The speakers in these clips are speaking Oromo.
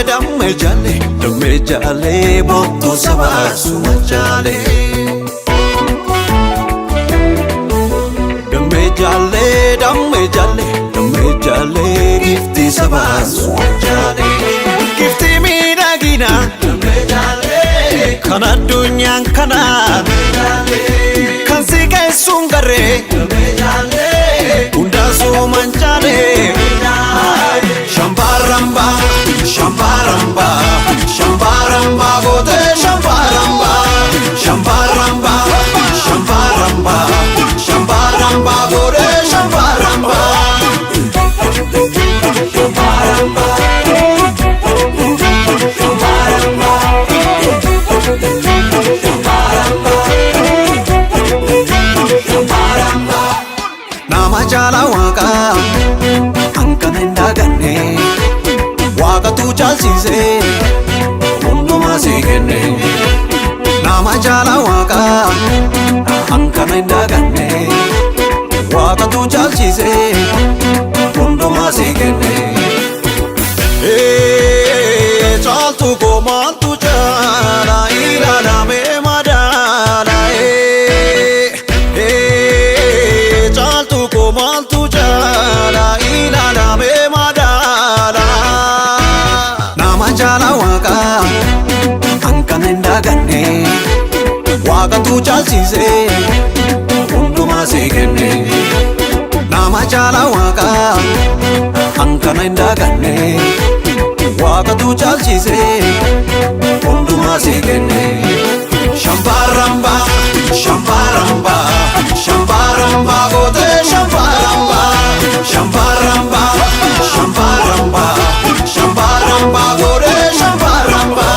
damme jale bottu sabasu jale. Damme jale gifti sabasu jale. Gifti mina gina damme jale. Kana dunyan kana damme jale. Kan sike sungare damme jale. Unda so manjale. Shambaramba, shambaramba, shambaramba, gote shambaramba, shambaramba, shambaramba, shambaramba, gote shambaramba, shambaramba, shambaramba, shambaramba. Nama jala waka. Waqa tu chalchise hunduma seekenne nama jala waqa hankana indaganne waqa tu chalchise hunduma seekenne chaltu ko maaltu jala ilaalame madala chaltu ko maaltu jala ilaalame madala. Jala waqa hankana indaganne waqa tu chalchise hunduma seekenne nama jala waqa hankana indaganne waqa tu chalchise hunduma seekenne. Shambaramba, shambaramba, shambaramba, gote shambaramba, shambaramba, shambaramba, shambaramba, gote shambaramba.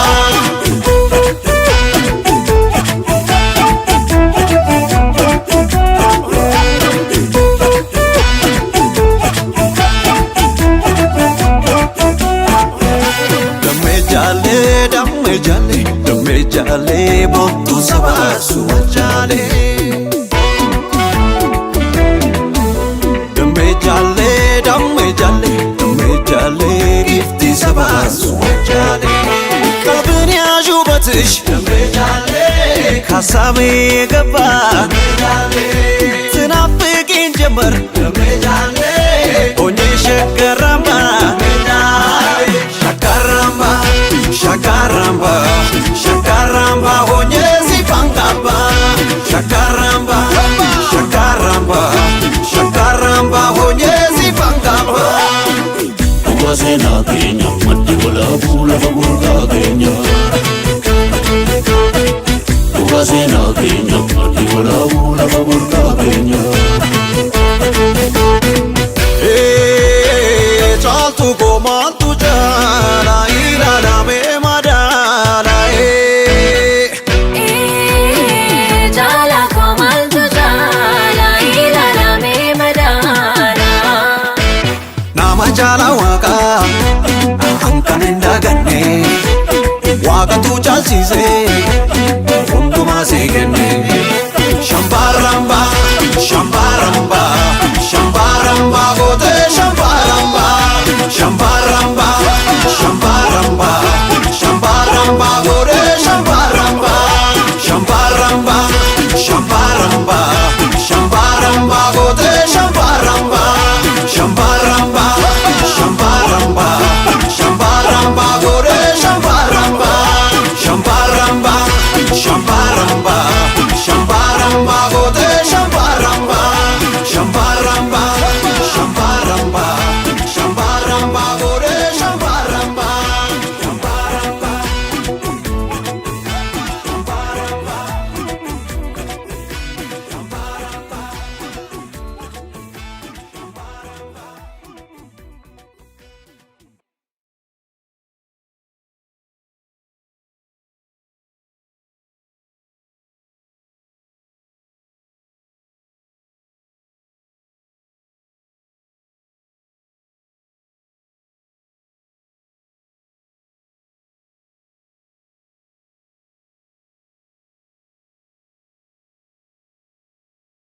Damme jale bottu sabasu jale. Damme jale gifti sabasu jale. Kabni ajubatish damme jale. Kasame gaba damme jale. Tinafiqin jamar damme jale. Onye shakaramba damme jale. Shakaramba, shakaramba, shakaramba, onye zipangaba. Shakaramba, shakaramba, shakaramba, onye zipangaba. Sena Kenya, mati bola pula fagurka Kenya. Tuga sena Kenya, mati bola pula fagurka Kenya. Chaltu ko maaltu jala ilaalame madala. Jala ko maaltu jala ilaalame madala. Nama jala waqa hankana indaganne waqa tu chalchise hunduma seekenne